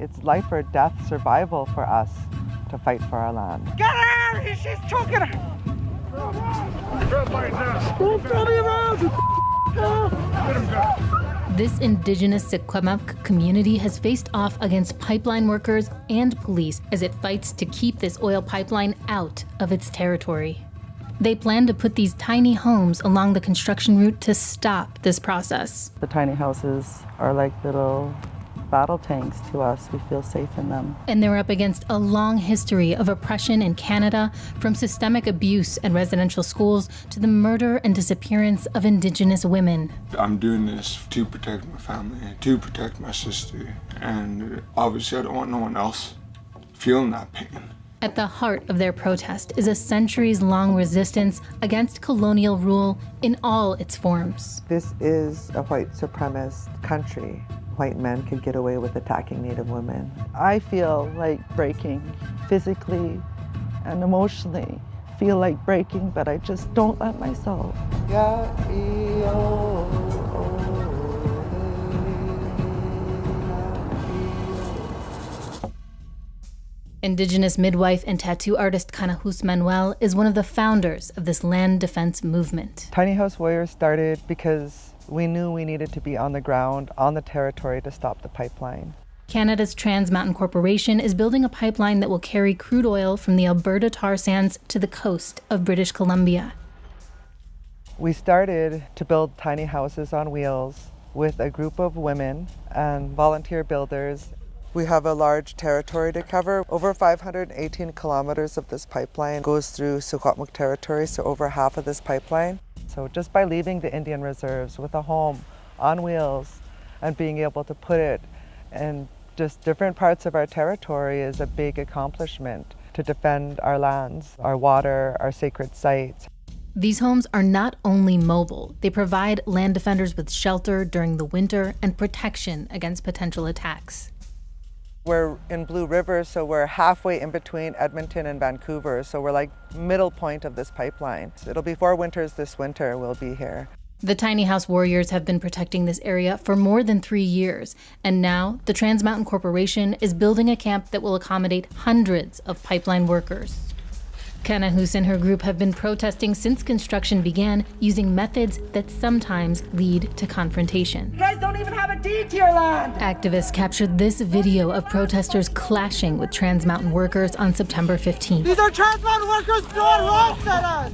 It's life or death survival for us to fight for our land. Get her! She's choking her! Don't throw me around! This indigenous Secwepemc community has faced off against pipeline workers and police as it fights to keep this oil pipeline out of its territory. They plan to put these tiny homes along the construction route to stop this process. The tiny houses are like little battle tanks to us. We feel safe in them. And they're up against a long history of oppression in Canada, from systemic abuse at residential schools to the murder and disappearance of Indigenous women. I'm doing this to protect my family, to protect my sister, and obviously I don't want no one else feeling that pain. At the heart of their protest is a centuries-long resistance against colonial rule in all its forms. This is a white supremacist country. White men could get away with attacking Native women. I feel like breaking physically and emotionally. Feel like breaking, but I just don't let myself. Indigenous midwife and tattoo artist Kanahus Manuel is one of the founders of this land defense movement. Tiny House Warriors started because we knew we needed to be on the ground, on the territory to stop the pipeline. Canada's Trans Mountain Corporation is building a pipeline that will carry crude oil from the Alberta tar sands to the coast of British Columbia. We started to build tiny houses on wheels with a group of women and volunteer builders. We have a large territory to cover. Over 518 kilometers of this pipeline goes through Secwepemc territory, so over half of this pipeline. So just by leaving the Indian reserves with a home on wheels and being able to put it in just different parts of our territory is a big accomplishment to defend our lands, our water, our sacred sites. These homes are not only mobile, they provide land defenders with shelter during the winter and protection against potential attacks. We're in Blue River, so we're halfway in between Edmonton and Vancouver, so we're like middle point of this pipeline. It'll be 4 winters this winter we'll be here. The Tiny House Warriors have been protecting this area for more than 3 years, and now the Trans Mountain Corporation is building a camp that will accommodate hundreds of pipeline workers. Kanahus and her group have been protesting since construction began, using methods that sometimes lead to confrontation. You guys don't even have a deed to your land! Activists captured this video of protesters clashing with Trans Mountain workers on September 15th. These are Trans Mountain workers throwing rocks at us!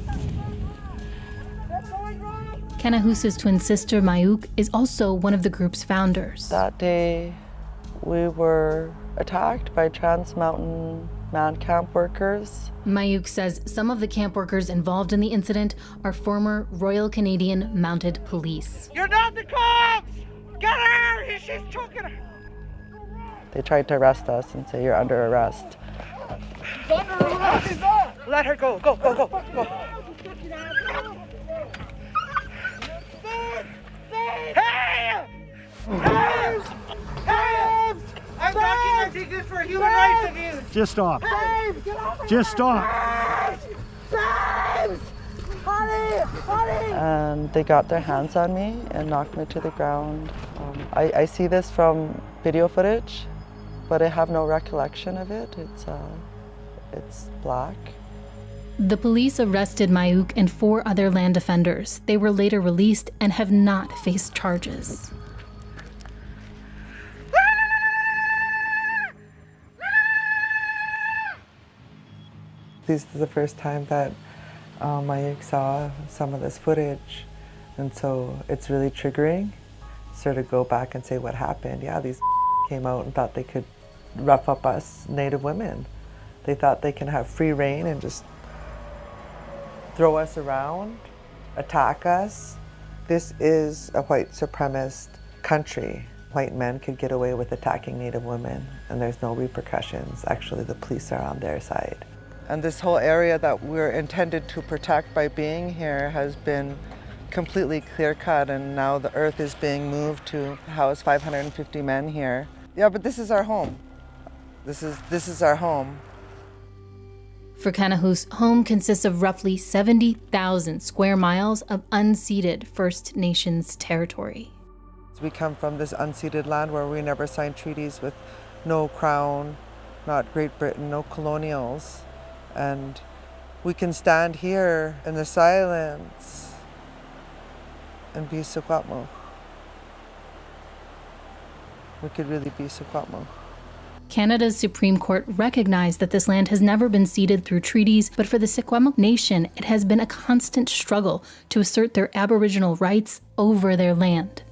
Kanahus's twin sister, Mayuk, is also one of the group's founders. That day, we were attacked by Trans Mountain man camp workers. Mayuk says some of the camp workers involved in the incident are former Royal Canadian Mounted Police. You're not the cops! Get her! She's choking her! They tried to arrest us and say, "You're under arrest." She's under arrest! Let her go, go, go, go, go. Hey! Hey! Hey! I'm talking, I think this for human rights abuse. Just stop. Just stop. And they got their hands on me and knocked me to the ground. I see this from video footage, but I have no recollection of it. It's black. The police arrested Mayuk and 4 other land defenders. They were later released and have not faced charges. This is the first time that Mayuk saw some of this footage, and so it's really triggering. Sort of go back and say what happened. Yeah, these came out and thought they could rough up us Native women. They thought they can have free reign and just throw us around, attack us. This is a white supremacist country. White men could get away with attacking Native women, and there's no repercussions. Actually, the police are on their side. And this whole area that we're intended to protect by being here has been completely clear-cut, and now the earth is being moved to house 550 men here. Yeah, but this is our home. This is our home. For Kanahus, home consists of roughly 70,000 square miles of unceded First Nations territory. We come from this unceded land where we never signed treaties with no crown, not Great Britain, no colonials. And we can stand here in the silence and be Sukwatmo. We could really be Sukwatmo. Canada's Supreme Court recognized that this land has never been ceded through treaties, but for the Secwepemc Nation, it has been a constant struggle to assert their Aboriginal rights over their land.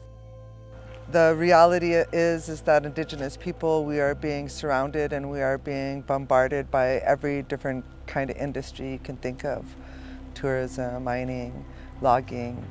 The reality is that Indigenous people, we are being surrounded and we are being bombarded by every different kind of industry you can think of. Tourism, mining, logging,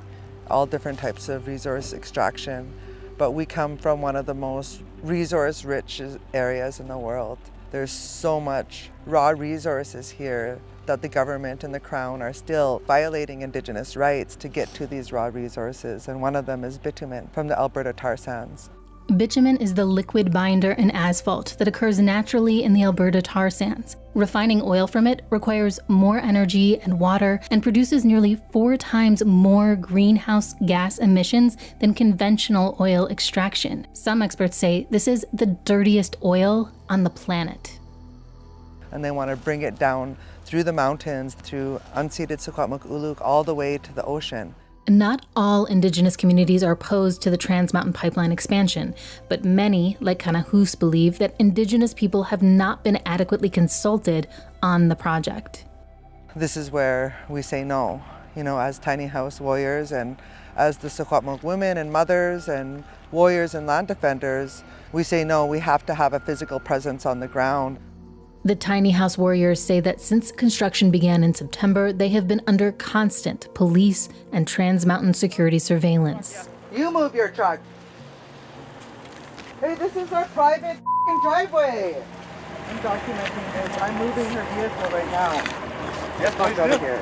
all different types of resource extraction. But we come from one of the most resource-rich areas in the world. There's so much raw resources here that the government and the Crown are still violating Indigenous rights to get to these raw resources, and one of them is bitumen from the Alberta tar sands. Bitumen is the liquid binder in asphalt that occurs naturally in the Alberta tar sands. Refining oil from it requires more energy and water and produces nearly 4 times more greenhouse gas emissions than conventional oil extraction. Some experts say this is the dirtiest oil on the planet. And they want to bring it down through the mountains, through unceded Secwepemc Uluk, all the way to the ocean. Not all Indigenous communities are opposed to the Trans Mountain pipeline expansion, but many, like Kanahus, believe that Indigenous people have not been adequately consulted on the project. This is where we say no, as tiny house warriors and as the Secwepemc women and mothers and warriors and land defenders, we say no, we have to have a physical presence on the ground. The tiny house warriors say that since construction began in September, they have been under constant police and Trans Mountain security surveillance. You move your truck. Hey, this is our private driveway. I'm documenting this. I'm moving her vehicle right now. Yes, Out of here.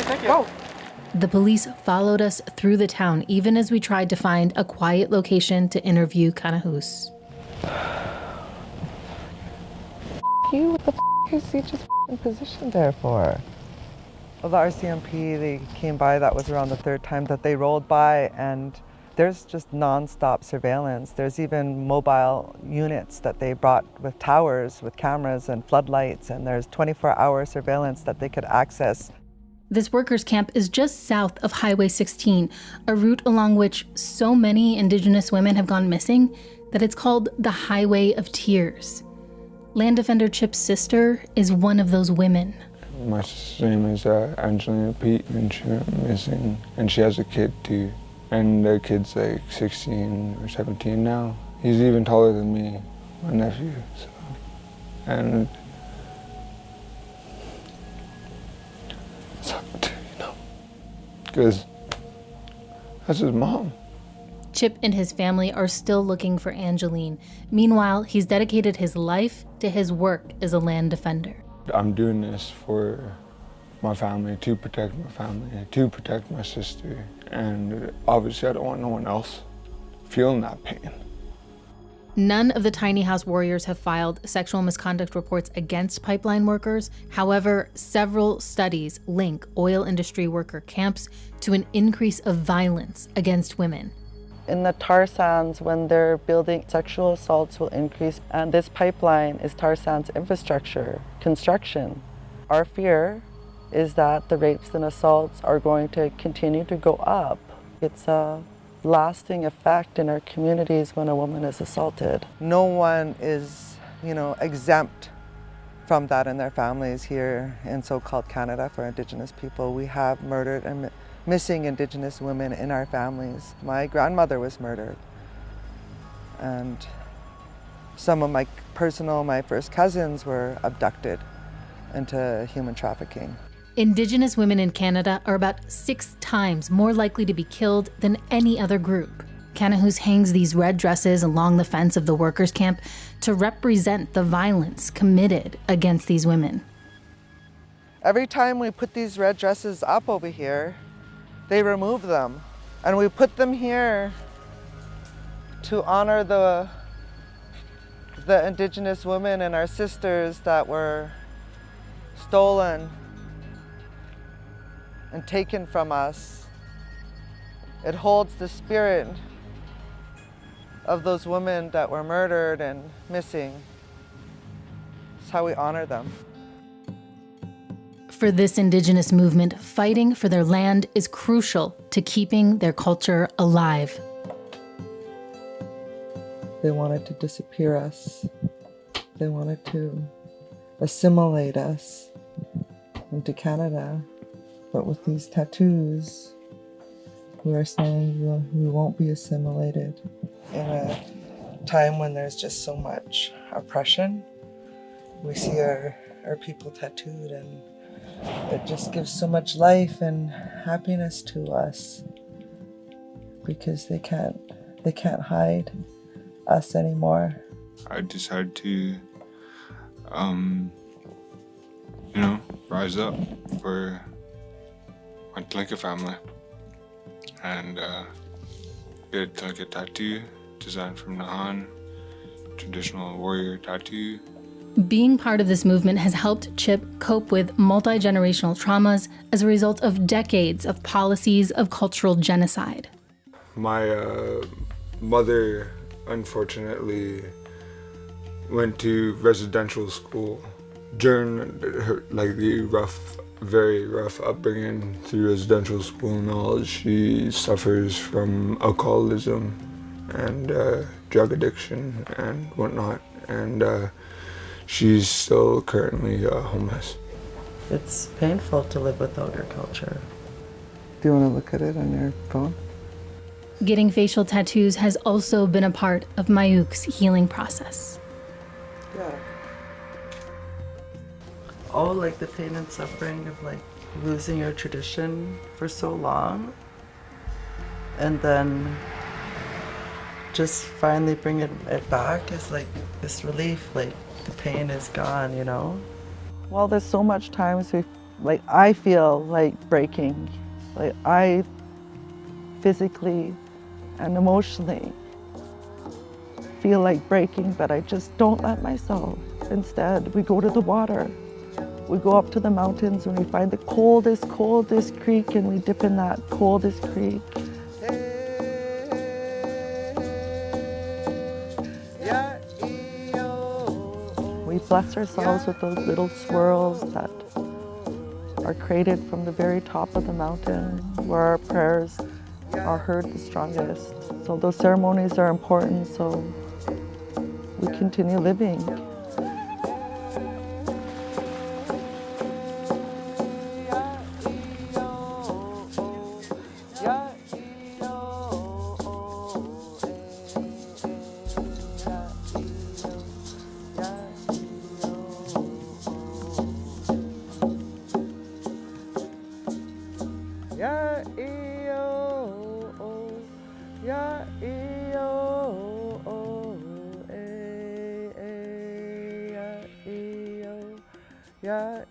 Thank you. Go. The police followed us through the town, even as we tried to find a quiet location to interview Kanahus. You, what the is he just positioned there for? Well, the RCMP, they came by, that was around the 3rd time that they rolled by, and there's just non-stop surveillance. There's even mobile units that they brought with towers, with cameras and floodlights, and there's 24-hour surveillance that they could access. This workers' camp is just south of Highway 16, a route along which so many Indigenous women have gone missing that it's called the Highway of Tears. Land defender Chip's sister is one of those women. My sister's name is Angelina Pete, and she went missing, and she has a kid too. And the kid's like 16 or 17 now. He's even taller than me, my nephew. So. And it's hard to, because that's his mom. Chip and his family are still looking for Angeline. Meanwhile, he's dedicated his life to his work as a land defender. I'm doing this for my family, to protect my family, to protect my sister. And obviously I don't want no one else feeling that pain. None of the tiny house warriors have filed sexual misconduct reports against pipeline workers. However, several studies link oil industry worker camps to an increase of violence against women. In the tar sands, when they're building, sexual assaults will increase, and this pipeline is tar sands infrastructure, construction. Our fear is that the rapes and assaults are going to continue to go up. It's a lasting effect in our communities when a woman is assaulted. No one is, exempt from that in their families here in so-called Canada for Indigenous people. We have murdered and missing Indigenous women in our families. My grandmother was murdered. And some of my first cousins were abducted into human trafficking. Indigenous women in Canada are about 6 times more likely to be killed than any other group. Kanahus hangs these red dresses along the fence of the workers' camp to represent the violence committed against these women. Every time we put these red dresses up over here, they remove them. And we put them here to honor the Indigenous women and our sisters that were stolen and taken from us. It holds the spirit of those women that were murdered and missing. It's how we honor them. For this Indigenous movement, fighting for their land is crucial to keeping their culture alive. They wanted to disappear us. They wanted to assimilate us into Canada. But with these tattoos, we are saying we won't be assimilated. In a time when there's just so much oppression, we see our people tattooed, and it just gives so much life and happiness to us because they can't hide us anymore. I decided to, rise up for my Tlinka family and get a Tlinka tattoo designed from Nahan, traditional warrior tattoo. Being part of this movement has helped Chip cope with multi-generational traumas as a result of decades of policies of cultural genocide. My mother, unfortunately, went to residential school during her, the very rough upbringing through residential school and all. She suffers from alcoholism and drug addiction and whatnot, and she's still currently homeless. It's painful to live without your culture. Do you want to look at it on your phone? Getting facial tattoos has also been a part of Mayuk's healing process. Yeah. Oh, like the pain and suffering of losing your tradition for so long, and then just finally bringing it back is like this relief, like the pain is gone, you know? Well, there's so much times I feel like breaking. Like I physically and emotionally feel like breaking, but I just don't let myself. Instead, we go to the water. We go up to the mountains and we find the coldest creek, and we dip in that coldest creek. We bless ourselves with those little swirls that are created from the very top of the mountain, where our prayers are heard the strongest. So those ceremonies are important, so we continue living. Yeah,